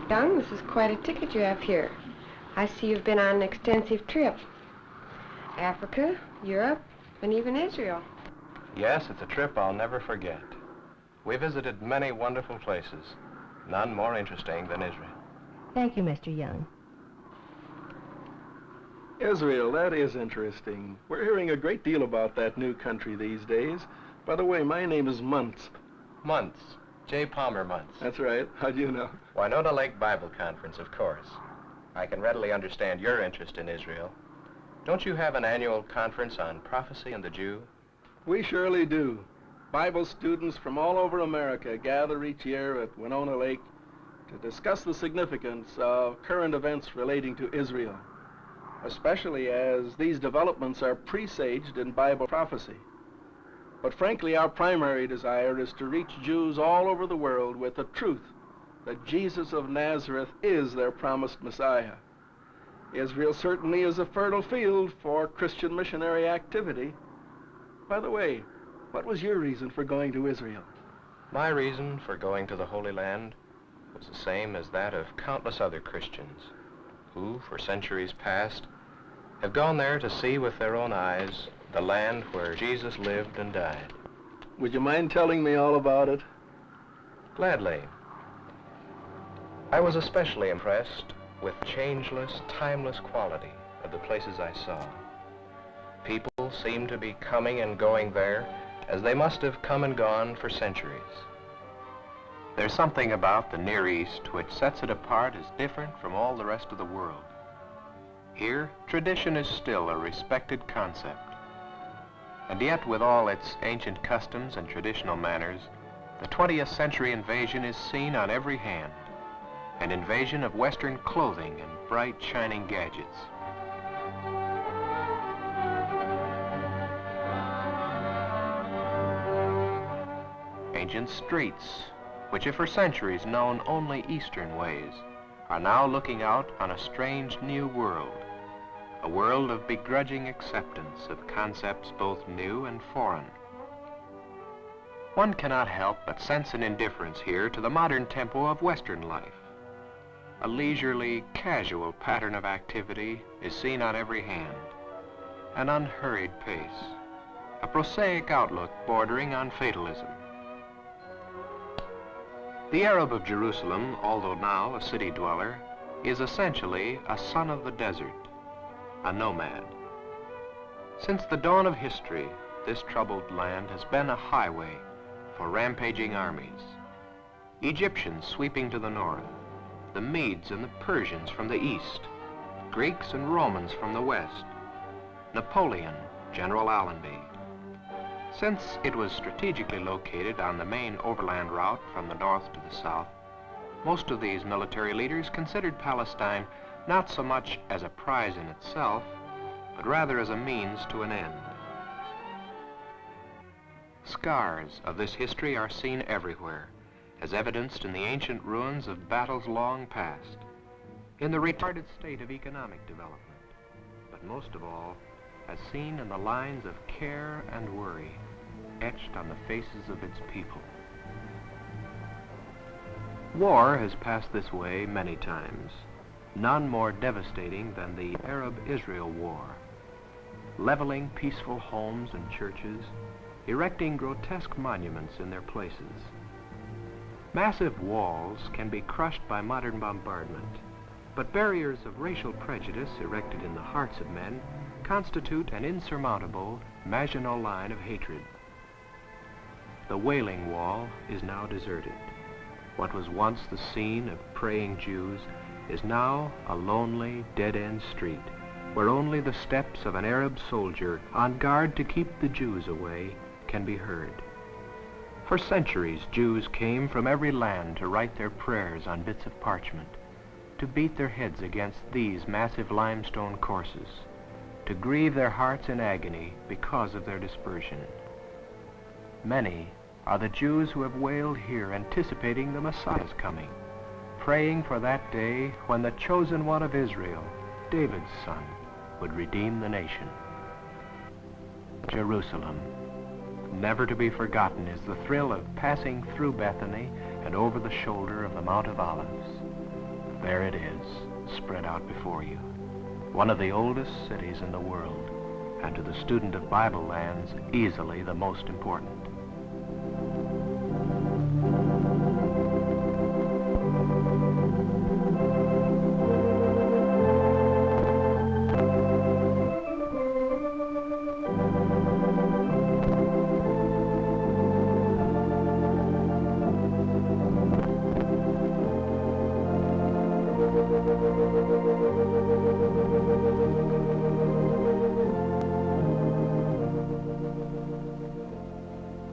Young, this is quite a ticket you have here. I see you've been on an extensive trip. Africa, Europe, and even Israel. Yes, it's a trip I'll never forget. We visited many wonderful places, none more interesting than Israel. Thank you, Mr. Young. Israel, that is interesting. We're hearing a great deal about that new country these days. By the way, my name is Muntz. Muntz. J. Palmer Muntz. That's right. How'd you know? Winona Lake Bible Conference, of course. I can readily understand your interest in Israel. Don't you have an annual conference on prophecy and the Jew? We surely do. Bible students from all over America gather each year at Winona Lake to discuss the significance of current events relating to Israel, especially as these developments are presaged in Bible prophecy. But frankly, our primary desire is to reach Jews all over the world with the truth that Jesus of Nazareth is their promised Messiah. Israel certainly is a fertile field for Christian missionary activity. By the way, what was your reason for going to Israel? My reason for going to the Holy Land was the same as that of countless other Christians who, for centuries past, have gone there to see with their own eyes the land where Jesus lived and died. Would you mind telling me all about it? Gladly. I was especially impressed with changeless, timeless quality of the places I saw. People seemed to be coming and going there as they must have come and gone for centuries. There's something about the Near East which sets it apart as different from all the rest of the world. Here, tradition is still a respected concept. And yet, with all its ancient customs and traditional manners, the 20th century invasion is seen on every hand. An invasion of Western clothing and bright, shining gadgets. Ancient streets, which have for centuries known only Eastern ways, are now looking out on a strange new world. A world of begrudging acceptance of concepts both new and foreign. One cannot help but sense an indifference here to the modern tempo of Western life. A leisurely, casual pattern of activity is seen on every hand. An unhurried pace. A prosaic outlook bordering on fatalism. The Arab of Jerusalem, although now a city dweller, is essentially a son of the desert. A nomad. Since the dawn of history, this troubled land has been a highway for rampaging armies. Egyptians sweeping to the north, the Medes and the Persians from the east, Greeks and Romans from the west, Napoleon, General Allenby. Since it was strategically located on the main overland route from the north to the south, most of these military leaders considered Palestine not so much as a prize in itself, but rather as a means to an end. Scars of this history are seen everywhere, as evidenced in the ancient ruins of battles long past, in the retarded state of economic development, but most of all, as seen in the lines of care and worry etched on the faces of its people. War has passed this way many times. None more devastating than the Arab-Israel War, leveling peaceful homes and churches, erecting grotesque monuments in their places. Massive walls can be crushed by modern bombardment, but barriers of racial prejudice erected in the hearts of men constitute an insurmountable Maginot Line of hatred. The Wailing Wall is now deserted. What was once the scene of praying Jews is now a lonely, dead-end street where only the steps of an Arab soldier on guard to keep the Jews away can be heard. For centuries, Jews came from every land to write their prayers on bits of parchment, to beat their heads against these massive limestone courses, to grieve their hearts in agony because of their dispersion. Many are the Jews who have wailed here anticipating the Messiah's coming, praying for that day when the chosen one of Israel, David's son, would redeem the nation. Jerusalem. Never to be forgotten is the thrill of passing through Bethany and over the shoulder of the Mount of Olives. There it is, spread out before you. One of the oldest cities in the world, and to the student of Bible lands, easily the most important.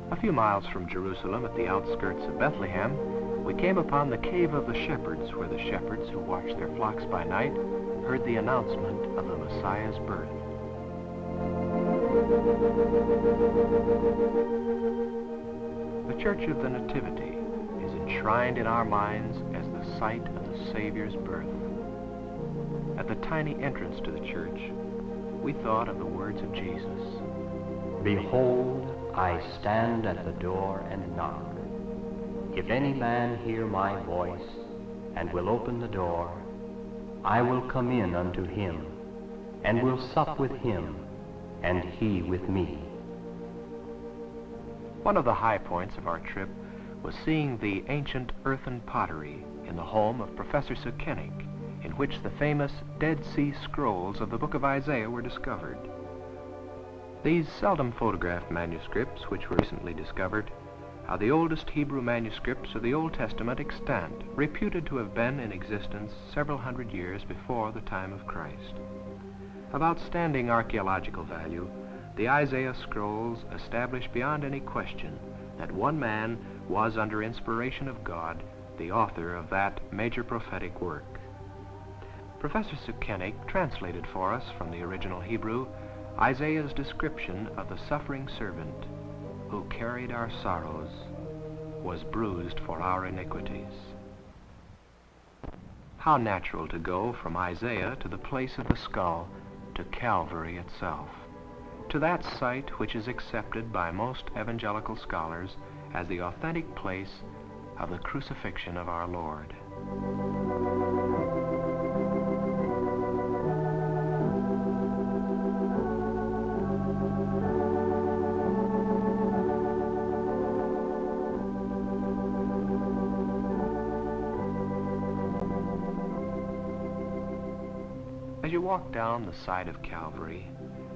A few miles from Jerusalem, at the outskirts of Bethlehem, we came upon the Cave of the Shepherds, where the shepherds who watched their flocks by night heard the announcement of the Messiah's birth. The Church of the Nativity is enshrined in our minds as the site of the Savior's birth. At the tiny entrance to the church, we thought of the words of Jesus. Behold, I stand at the door and knock. If any man hear my voice and will open the door, I will come in unto him, and will sup with him, and he with me. One of the high points of our trip was seeing the ancient earthen pottery in the home of Professor Sukenik, in which the famous Dead Sea Scrolls of the book of Isaiah were discovered. These seldom photographed manuscripts, which were recently discovered, are the oldest Hebrew manuscripts of the Old Testament extant, reputed to have been in existence several hundred years before the time of Christ. Of outstanding archaeological value, the Isaiah scrolls establish beyond any question that one man was, under inspiration of God, the author of that major prophetic work. Professor Sukenik translated for us from the original Hebrew Isaiah's description of the suffering servant who carried our sorrows, was bruised for our iniquities. How natural to go from Isaiah to the place of the skull, to Calvary itself, to that site which is accepted by most evangelical scholars as the authentic place of the crucifixion of our Lord. As you walk down the side of Calvary,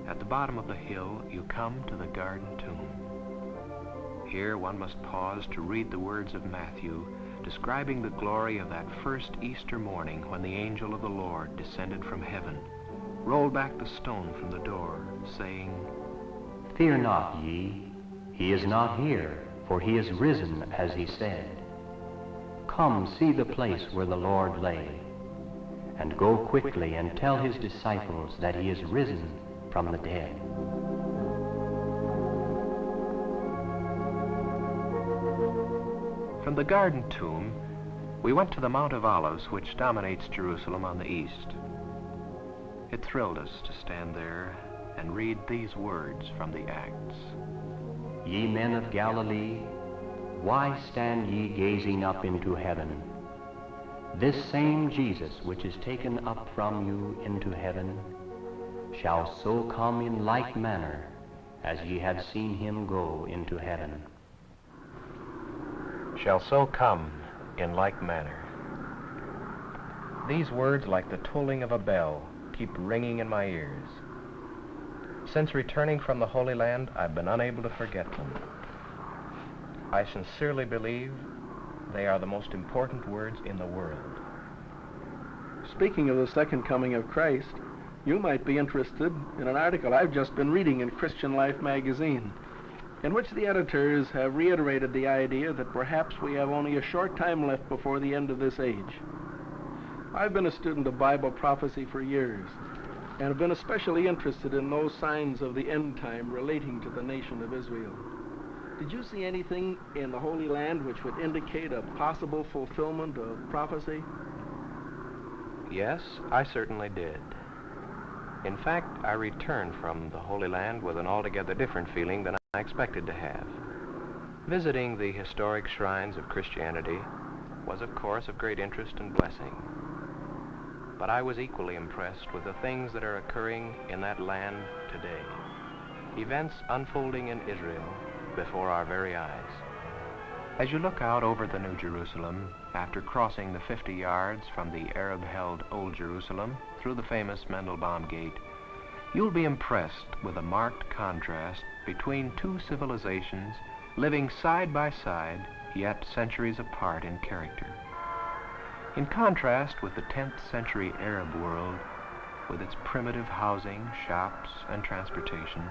at the bottom of the hill, you come to the garden tomb. Here one must pause to read the words of Matthew, describing the glory of that first Easter morning when the angel of the Lord descended from heaven, rolled back the stone from the door, saying, Fear not, ye, he is not here, for he is risen, as he said. Come, see the place where the Lord lay, and go quickly and tell his disciples that he is risen from the dead. From the garden tomb, we went to the Mount of Olives, which dominates Jerusalem on the east. It thrilled us to stand there and read these words from the Acts. Ye men of Galilee, why stand ye gazing up into heaven? This same Jesus, which is taken up from you into heaven, shall so come in like manner as ye have seen him go into heaven. Shall so come in like manner. These words, like the tolling of a bell, keep ringing in my ears. Since returning from the Holy Land, I've been unable to forget them. I sincerely believe they are the most important words in the world. Speaking of the second coming of Christ, you might be interested in an article I've just been reading in Christian Life magazine, in which the editors have reiterated the idea that perhaps we have only a short time left before the end of this age. I've been a student of Bible prophecy for years, and have been especially interested in those signs of the end time relating to the nation of Israel. Did you see anything in the Holy Land which would indicate a possible fulfillment of prophecy? Yes, I certainly did. In fact, I returned from the Holy Land with an altogether different feeling than I expected to have. Visiting the historic shrines of Christianity was, of course, of great interest and blessing. but I was equally impressed with the things that are occurring in that land today. Events unfolding in Israel before our very eyes. As you look out over the New Jerusalem, after crossing the 50 yards from the Arab-held Old Jerusalem through the famous Mandelbaum Gate, you'll be impressed with a marked contrast between two civilizations living side by side, yet centuries apart in character. In contrast with the 10th century Arab world, with its primitive housing, shops, and transportation,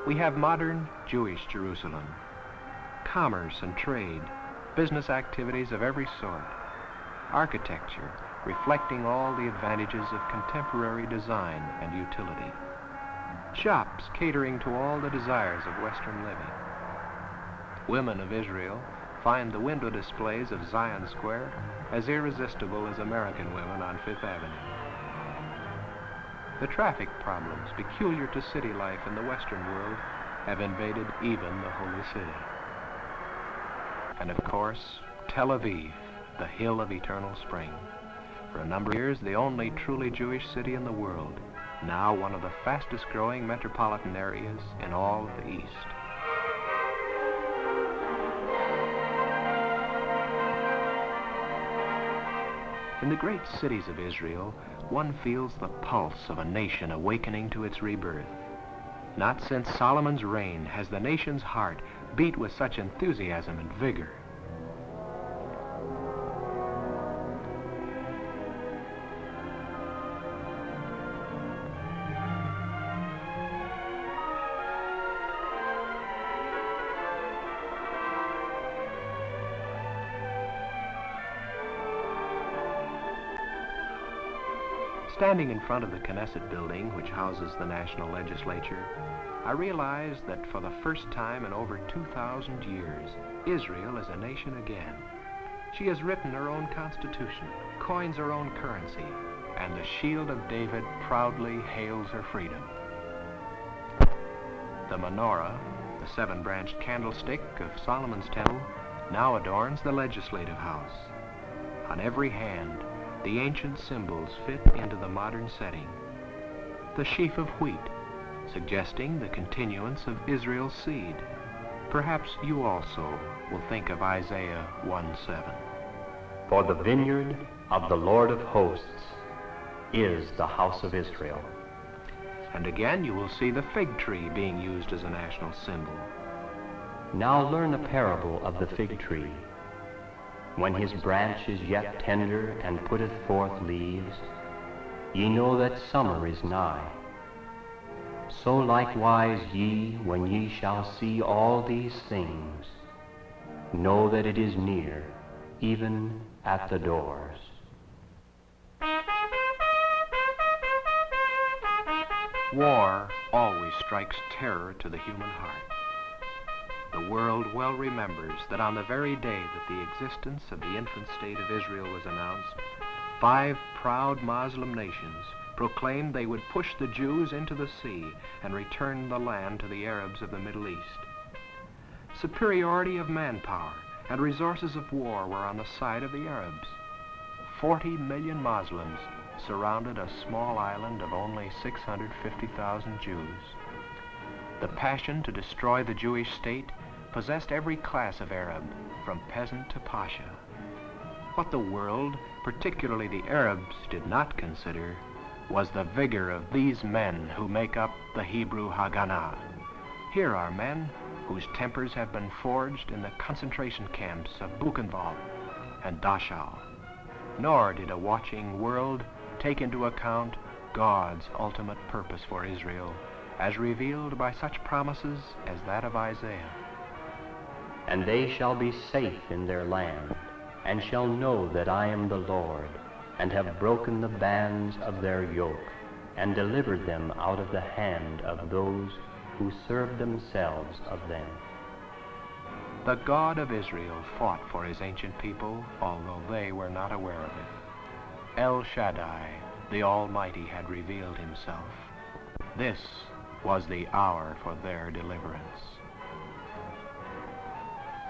we have modern Jewish Jerusalem. Commerce and trade, business activities of every sort, architecture reflecting all the advantages of contemporary design and utility, shops catering to all the desires of Western living. Women of Israel find the window displays of Zion Square as irresistible as American women on Fifth Avenue. The traffic problems peculiar to city life in the Western world have invaded even the Holy City. And of course, Tel Aviv, the hill of eternal spring. For a number of years, the only truly Jewish city in the world, now one of the fastest growing metropolitan areas in all of the East. In the great cities of Israel, one feels the pulse of a nation awakening to its rebirth. Not since Solomon's reign has the nation's heart beat with such enthusiasm and vigor. Standing in front of the Knesset building, which houses the national legislature, I realized that for the first time in over 2,000 years, Israel is a nation again. She has written her own constitution, coins her own currency, and the shield of David proudly hails her freedom. The menorah, the 7-branched candlestick of Solomon's temple, now adorns the legislative house. On every hand, the ancient symbols fit into the modern setting. The sheaf of wheat, suggesting the continuance of Israel's seed. Perhaps you also will think of Isaiah 1:7. For the vineyard of the Lord of hosts is the house of Israel. And again you will see the fig tree being used as a national symbol. Now learn a parable of the fig tree. When his branch is yet tender and putteth forth leaves, ye know that summer is nigh. So likewise ye, when ye shall see all these things, know that it is near, even at the doors. War always strikes terror to the human heart. The world well remembers that on the very day that the existence of the infant state of Israel was announced, 5 proud Muslim nations proclaimed they would push the Jews into the sea and return the land to the Arabs of the Middle East. Superiority of manpower and resources of war were on the side of the Arabs. 40 million Muslims surrounded a small island of only 650,000 Jews. The passion to destroy the Jewish state possessed every class of Arab, from peasant to pasha. What the world, particularly the Arabs, did not consider was the vigor of these men who make up the Hebrew Haganah. Here are men whose tempers have been forged in the concentration camps of Buchenwald and Dachau. Nor did a watching world take into account God's ultimate purpose for Israel, as revealed by such promises as that of Isaiah. And they shall be safe in their land, and shall know that I am the Lord, and have broken the bands of their yoke, and delivered them out of the hand of those who served themselves of them. The God of Israel fought for his ancient people, although they were not aware of it. El Shaddai, the Almighty, had revealed himself. This was the hour for their deliverance.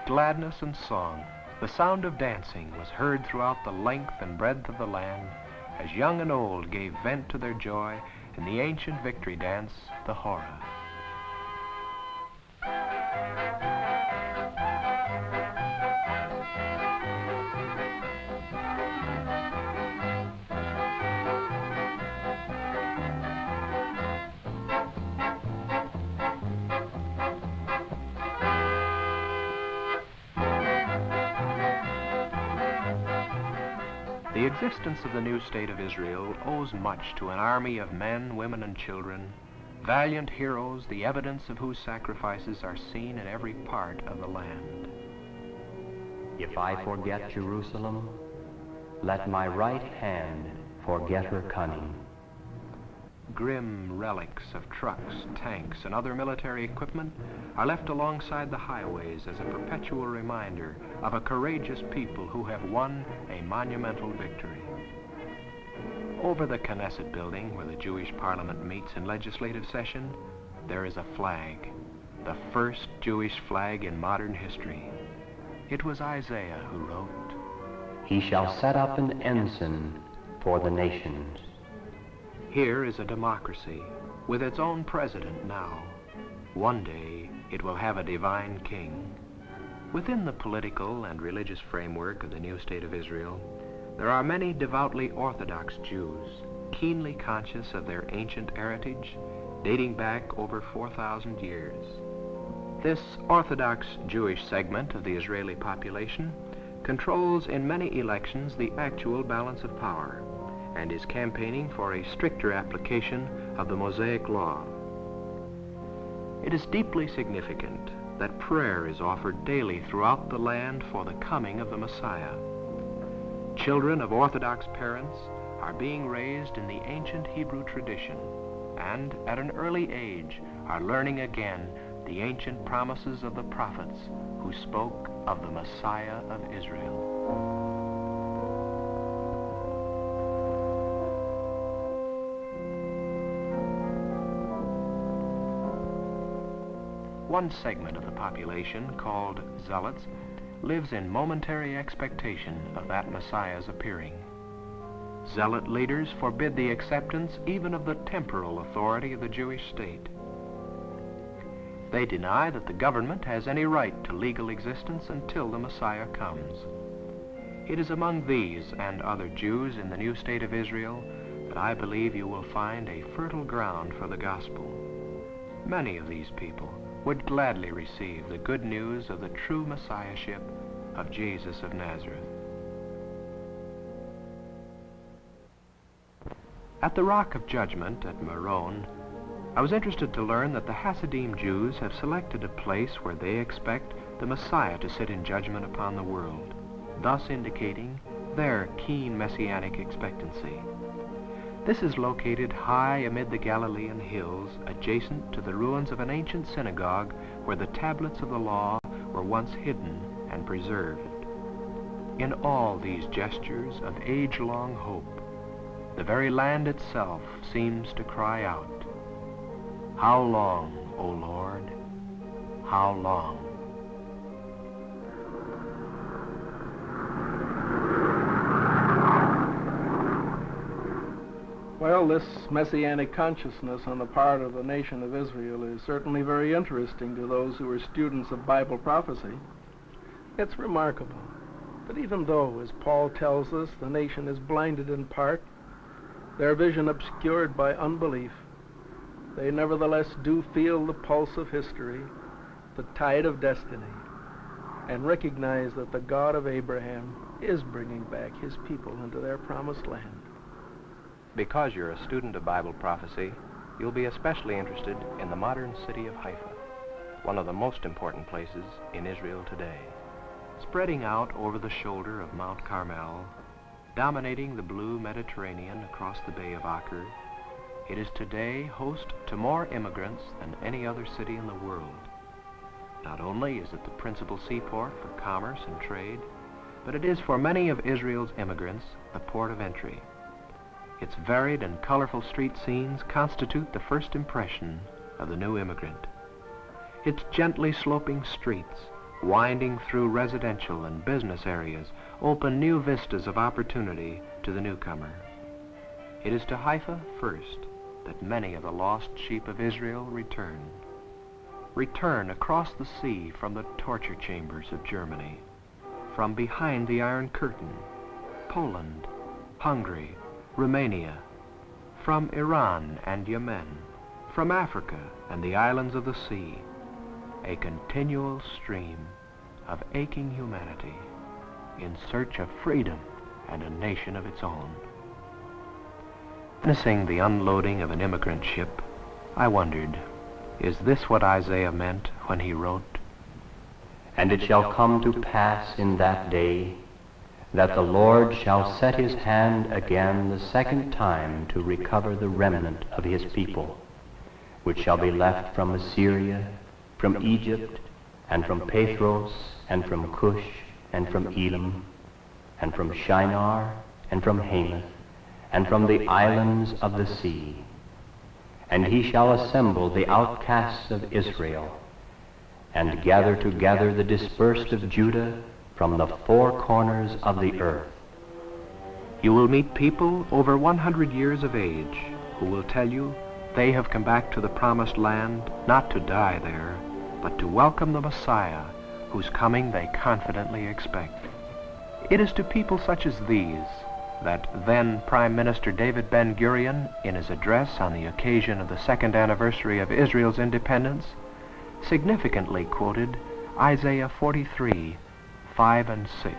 Gladness and song, the sound of dancing was heard throughout the length and breadth of the land as young and old gave vent to their joy in the ancient victory dance, the hora. The existence of the new state of Israel owes much to an army of men, women, and children, valiant heroes, the evidence of whose sacrifices are seen in every part of the land. If I forget Jerusalem, let my right hand forget her cunning. Grim relics of trucks, tanks, and other military equipment are left alongside the highways as a perpetual reminder of a courageous people who have won a monumental victory. Over the Knesset building, where the Jewish parliament meets in legislative session, there is a flag, the first Jewish flag in modern history. It was Isaiah who wrote, "He shall set up an ensign for the nations." Here is a democracy with its own president now. One day it will have a divine king. Within the political and religious framework of the new state of Israel, there are many devoutly Orthodox Jews, keenly conscious of their ancient heritage, dating back over 4,000 years. This Orthodox Jewish segment of the Israeli population controls in many elections the actual balance of power, and is campaigning for a stricter application of the Mosaic Law. It is deeply significant that prayer is offered daily throughout the land for the coming of the Messiah. Children of Orthodox parents are being raised in the ancient Hebrew tradition, and at an early age are learning again the ancient promises of the prophets who spoke of the Messiah of Israel. One segment of the population, called zealots, lives in momentary expectation of that Messiah's appearing. Zealot leaders forbid the acceptance even of the temporal authority of the Jewish state. They deny that the government has any right to legal existence until the Messiah comes. It is among these and other Jews in the new state of Israel that I believe you will find a fertile ground for the gospel. Many of these people would gladly receive the good news of the true Messiahship of Jesus of Nazareth. At the Rock of Judgment at Miren, I was interested to learn that the Hasidim Jews have selected a place where they expect the Messiah to sit in judgment upon the world, thus indicating their keen messianic expectancy. This is located high amid the Galilean hills, adjacent to the ruins of an ancient synagogue where the tablets of the law were once hidden and preserved. In all these gestures of age-long hope, the very land itself seems to cry out, "How long, O Lord? How long?" Well, this messianic consciousness on the part of the nation of Israel is certainly very interesting to those who are students of Bible prophecy. It's remarkable that even though, as Paul tells us, the nation is blinded in part, their vision obscured by unbelief, they nevertheless do feel the pulse of history, the tide of destiny, and recognize that the God of Abraham is bringing back his people into their promised land. Because you're a student of Bible prophecy, you'll be especially interested in the modern city of Haifa, one of the most important places in Israel today. Spreading out over the shoulder of Mount Carmel, dominating the blue Mediterranean across the Bay of Acre, it is today host to more immigrants than any other city in the world. Not only is it the principal seaport for commerce and trade, but it is for many of Israel's immigrants the port of entry. Its varied and colorful street scenes constitute the first impression of the new immigrant. Its gently sloping streets, winding through residential and business areas, open new vistas of opportunity to the newcomer. It is to Haifa first that many of the lost sheep of Israel return. Return across the sea from the torture chambers of Germany, from behind the Iron Curtain, Poland, Hungary, Romania, from Iran and Yemen, from Africa and the islands of the sea, a continual stream of aching humanity in search of freedom and a nation of its own. Witnessing the unloading of an immigrant ship, I wondered, is this what Isaiah meant when he wrote, "And it shall come to pass in that day, that the Lord shall set his hand again the second time to recover the remnant of his people, which shall be left from Assyria, from Egypt, and from Pathros, and from Cush, and from Elam, and from Shinar, and from Hamath, and from the islands of the sea. And he shall assemble the outcasts of Israel, and gather together the dispersed of Judah from the four corners of the earth." You will meet people over 100 years of age who will tell you they have come back to the promised land not to die there, but to welcome the Messiah whose coming they confidently expect. It is to people such as these that then Prime Minister David Ben-Gurion, in his address on the occasion of the second anniversary of Israel's independence, significantly quoted Isaiah 43, 5 and 6.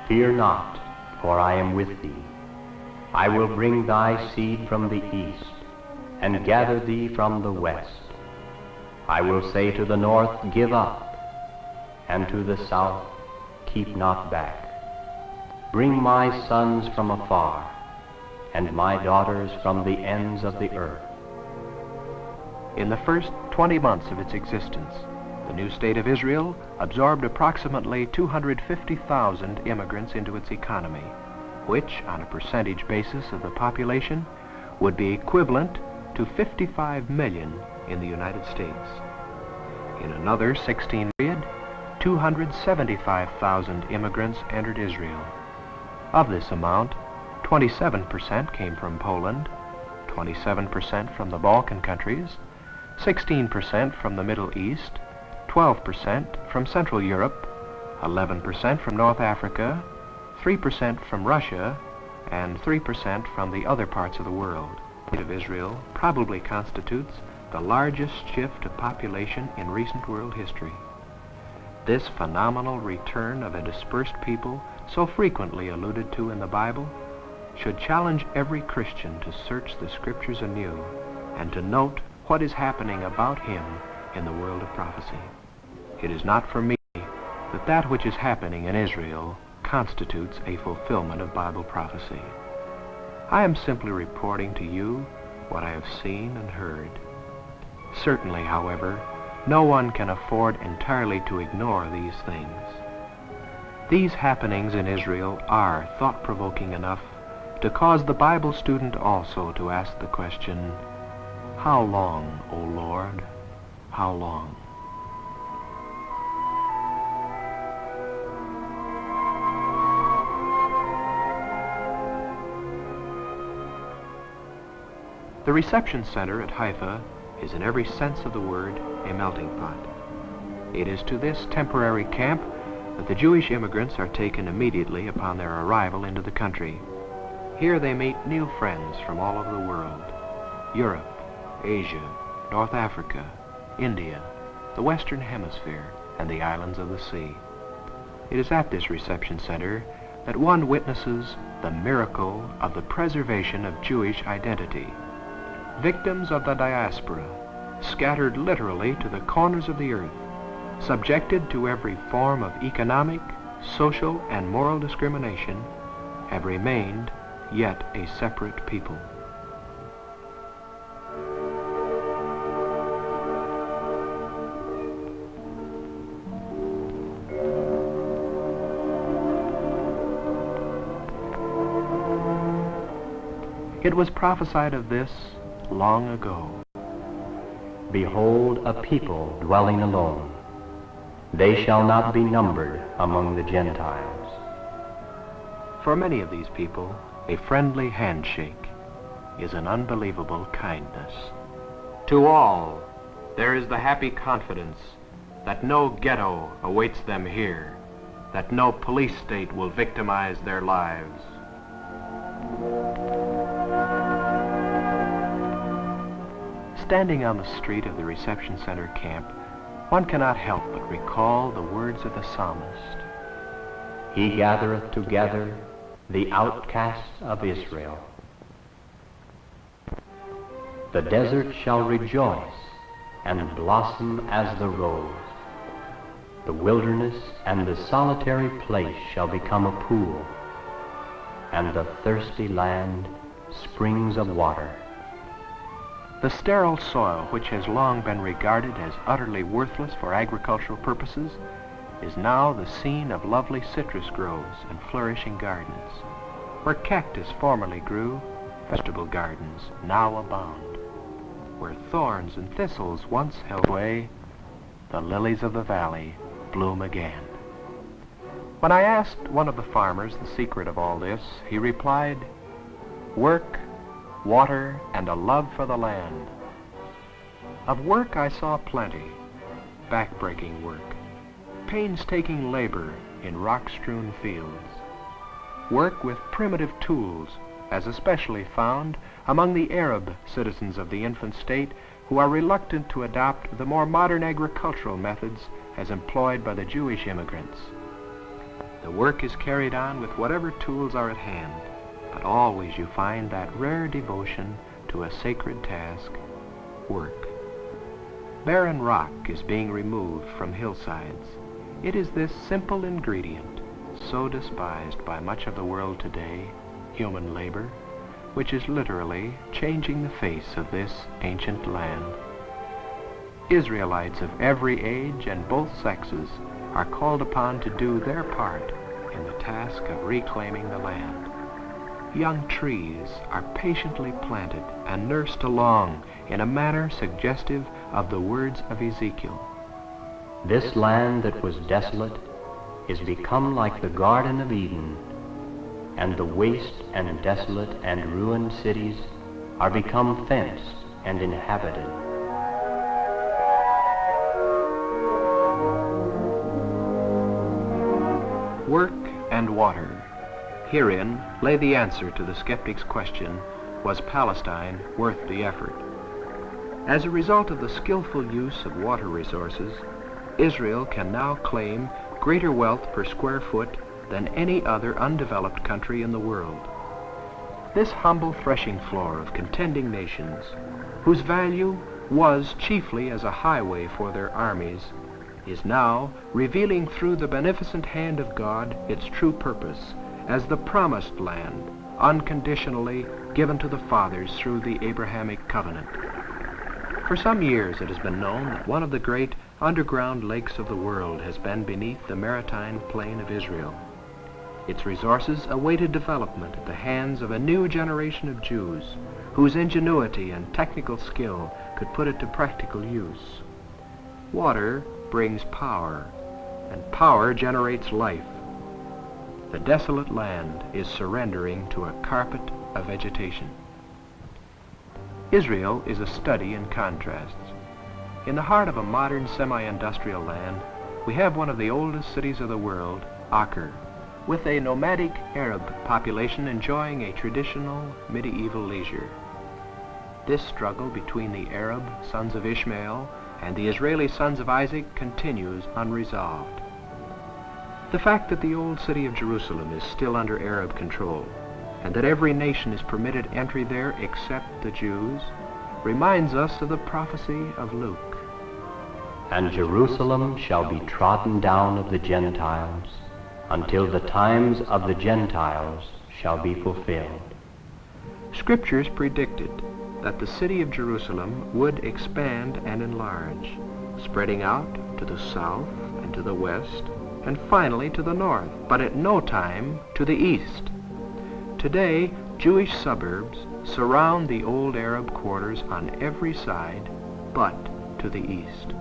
"Fear not, for I am with thee. I will bring thy seed from the east, and gather thee from the west. I will say to the north, Give up, and to the south, Keep not back. Bring my sons from afar, and my daughters from the ends of the earth." In the first 20 months of its existence, the new state of Israel absorbed approximately 250,000 immigrants into its economy, which, on a percentage basis of the population, would be equivalent to 55 million in the United States. In another 16 period, 275,000 immigrants entered Israel. Of this amount, 27% came from Poland, 27% from the Balkan countries, 16% from the Middle East, 12% from Central Europe, 11% from North Africa, 3% from Russia, and 3% from the other parts of the world. The state of Israel probably constitutes the largest shift of population in recent world history. This phenomenal return of a dispersed people, so frequently alluded to in the Bible, should challenge every Christian to search the Scriptures anew and to note what is happening about him in the world of prophecy. It is not for me that which is happening in Israel constitutes a fulfillment of Bible prophecy. I am simply reporting to you what I have seen and heard. Certainly, however, no one can afford entirely to ignore these things. These happenings in Israel are thought-provoking enough to cause the Bible student also to ask the question, "How long, O Lord, how long?" The reception center at Haifa is in every sense of the word a melting pot. It is to this temporary camp that the Jewish immigrants are taken immediately upon their arrival into the country. Here they meet new friends from all over the world: Europe, Asia, North Africa, India, the Western Hemisphere, and the islands of the sea. It is at this reception center that one witnesses the miracle of the preservation of Jewish identity. Victims of the diaspora, scattered literally to the corners of the earth, subjected to every form of economic, social, and moral discrimination, have remained yet a separate people. It was prophesied of this long ago. "Behold, a people dwelling alone. They shall not be numbered among the Gentiles." For many of these people, a friendly handshake, is an unbelievable kindness. To all, there is the happy confidence that no ghetto awaits them here, that no police state will victimize their lives. Standing on the street of the reception center camp, one cannot help but recall the words of the psalmist. He gathereth together the outcasts of Israel. The desert shall rejoice and blossom as the rose. The wilderness and the solitary place shall become a pool, and the thirsty land springs of water. The sterile soil, which has long been regarded as utterly worthless for agricultural purposes, is now the scene of lovely citrus groves and flourishing gardens. Where cactus formerly grew, vegetable gardens now abound. Where thorns and thistles once held sway, the lilies of the valley bloom again. When I asked one of the farmers the secret of all this, he replied, "Work, water, and a love for the land." Of work I saw plenty, back-breaking work, painstaking labor in rock-strewn fields, work with primitive tools, as especially found among the Arab citizens of the infant state who are reluctant to adopt the more modern agricultural methods as employed by the Jewish immigrants. The work is carried on with whatever tools are at hand, but always you find that rare devotion to a sacred task, work. Barren rock is being removed from hillsides. It is this simple ingredient, so despised by much of the world today, human labor, which is literally changing the face of this ancient land. Israelites of every age and both sexes are called upon to do their part in the task of reclaiming the land. Young trees are patiently planted and nursed along in a manner suggestive of the words of Ezekiel. This land that was desolate is become like the Garden of Eden, and the waste and desolate and ruined cities are become fenced and inhabited. Work and water. Herein lay the answer to the skeptic's question, was Palestine worth the effort? As a result of the skillful use of water resources, Israel can now claim greater wealth per square foot than any other undeveloped country in the world. This humble threshing floor of contending nations, whose value was chiefly as a highway for their armies, is now revealing through the beneficent hand of God its true purpose as the promised land, unconditionally given to the fathers through the Abrahamic covenant. For some years it has been known that one of the great underground lakes of the world has been beneath the maritime plain of Israel. Its resources awaited development at the hands of a new generation of Jews whose ingenuity and technical skill could put it to practical use. Water brings power, and power generates life. The desolate land is surrendering to a carpet of vegetation. Israel is a study in contrasts. In the heart of a modern semi-industrial land, we have one of the oldest cities of the world, Acre, with a nomadic Arab population enjoying a traditional medieval leisure. This struggle between the Arab sons of Ishmael and the Israeli sons of Isaac continues unresolved. The fact that the old city of Jerusalem is still under Arab control, and that every nation is permitted entry there except the Jews, reminds us of the prophecy of Luke. And Jerusalem shall be trodden down of the Gentiles, until the times of the Gentiles shall be fulfilled. Scriptures predicted that the city of Jerusalem would expand and enlarge, spreading out to the south and to the west, and finally to the north, but at no time to the east. Today, Jewish suburbs surround the old Arab quarters on every side, but to the east.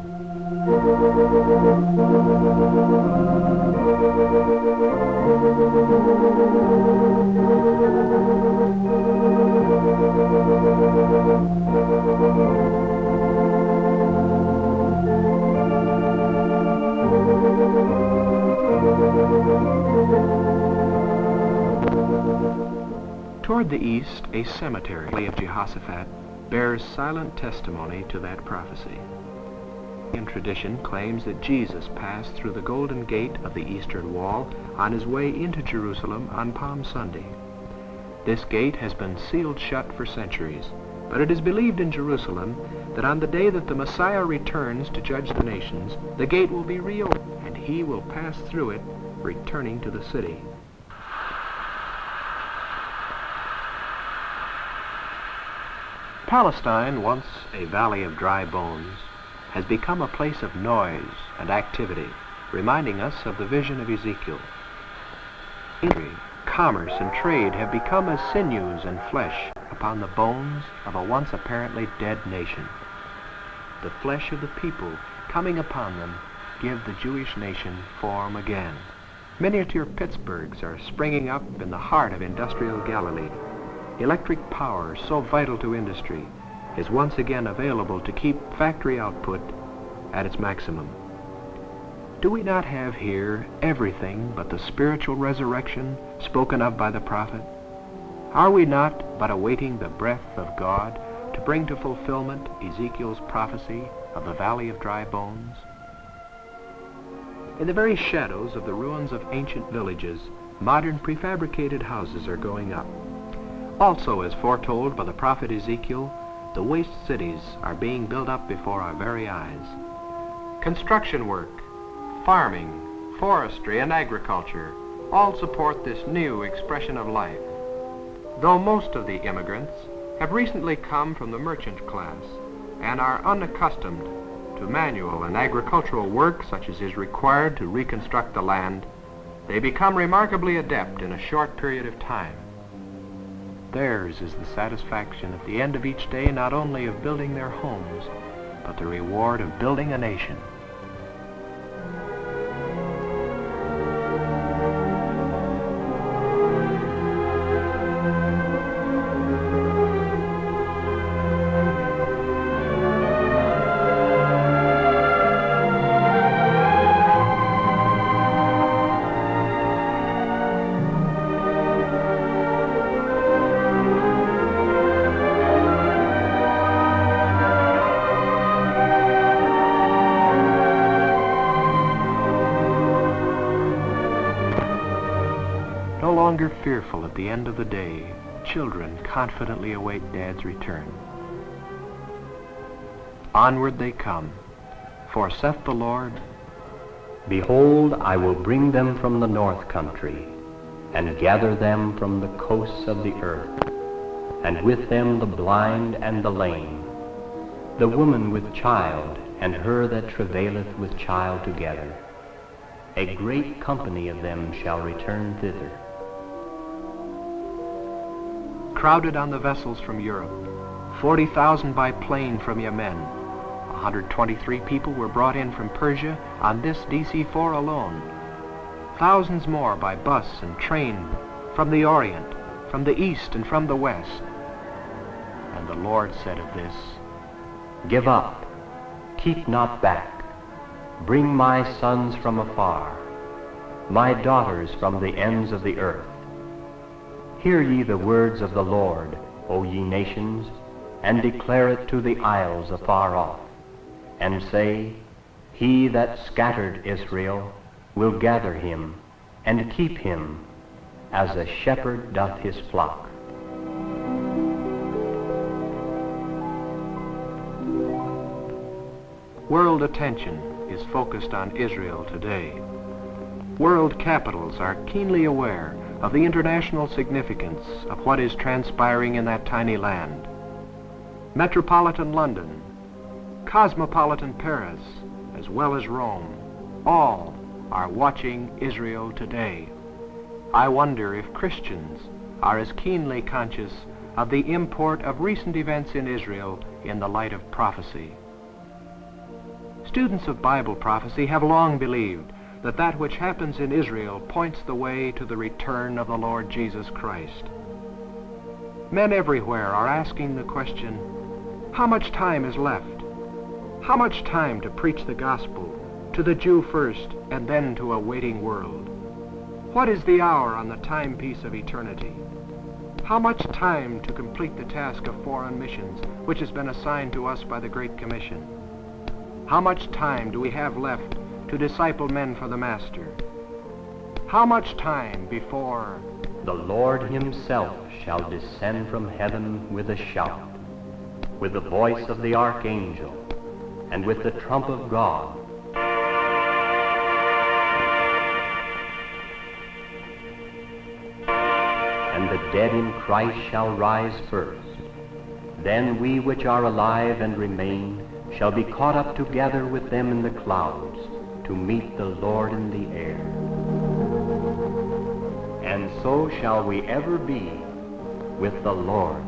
Toward the east, a cemetery of Jehoshaphat bears silent testimony to that prophecy. In tradition claims that Jesus passed through the Golden Gate of the Eastern Wall on his way into Jerusalem on Palm Sunday. This gate has been sealed shut for centuries, but it is believed in Jerusalem that on the day that the Messiah returns to judge the nations, the gate will be reopened, and he will pass through it, returning to the city. Palestine, once a valley of dry bones, has become a place of noise and activity, reminding us of the vision of Ezekiel. Commerce and trade have become as sinews and flesh upon the bones of a once apparently dead nation. The flesh of the people coming upon them give the Jewish nation form again. Miniature Pittsburghs are springing up in the heart of industrial Galilee. Electric power, so vital to industry, is once again available to keep factory output at its maximum. Do we not have here everything but the spiritual resurrection spoken of by the prophet? Are we not but awaiting the breath of God to bring to fulfillment Ezekiel's prophecy of the valley of dry bones? In the very shadows of the ruins of ancient villages, modern prefabricated houses are going up. Also, as foretold by the prophet Ezekiel, the waste cities are being built up before our very eyes. Construction work, farming, forestry, and agriculture all support this new expression of life. Though most of the immigrants have recently come from the merchant class and are unaccustomed to manual and agricultural work such as is required to reconstruct the land, they become remarkably adept in a short period of time. Theirs is the satisfaction at the end of each day not only of building their homes, but the reward of building a nation. Fearful at the end of the day, children confidently await Dad's return. Onward they come, for saith the Lord, Behold, I will bring them from the north country, and gather them from the coasts of the earth, and with them the blind and the lame, the woman with child, and her that travaileth with child together. A great company of them shall return thither. Crowded on the vessels from Europe, 40,000 by plane from Yemen, 123 people were brought in from Persia on this DC-4 alone. Thousands more by bus and train from the Orient, from the East and from the West. And the Lord said of this, Give up, keep not back. Bring my sons from afar, my daughters from the ends of the earth. Hear ye the words of the Lord, O ye nations, and declare it to the isles afar off, and say, He that scattered Israel will gather him, and keep him, as a shepherd doth his flock. World attention is focused on Israel today. World capitals are keenly aware of the international significance of what is transpiring in that tiny land. Metropolitan London, cosmopolitan Paris, as well as Rome, all are watching Israel today. I wonder if Christians are as keenly conscious of the import of recent events in Israel in the light of prophecy. Students of Bible prophecy have long believed that which happens in Israel points the way to the return of the Lord Jesus Christ. Men everywhere are asking the question, How much time is left? How much time to preach the gospel, to the Jew first, and then to a waiting world? What is the hour on the timepiece of eternity? How much time to complete the task of foreign missions, which has been assigned to us by the Great Commission? How much time do we have left to disciple men for the Master? How much time before the Lord himself shall descend from heaven with a shout, with the voice of the archangel, and with the trump of God? And the dead in Christ shall rise first. Then we which are alive and remain shall be caught up together with them in the clouds to meet the Lord in the air. And so shall we ever be with the Lord.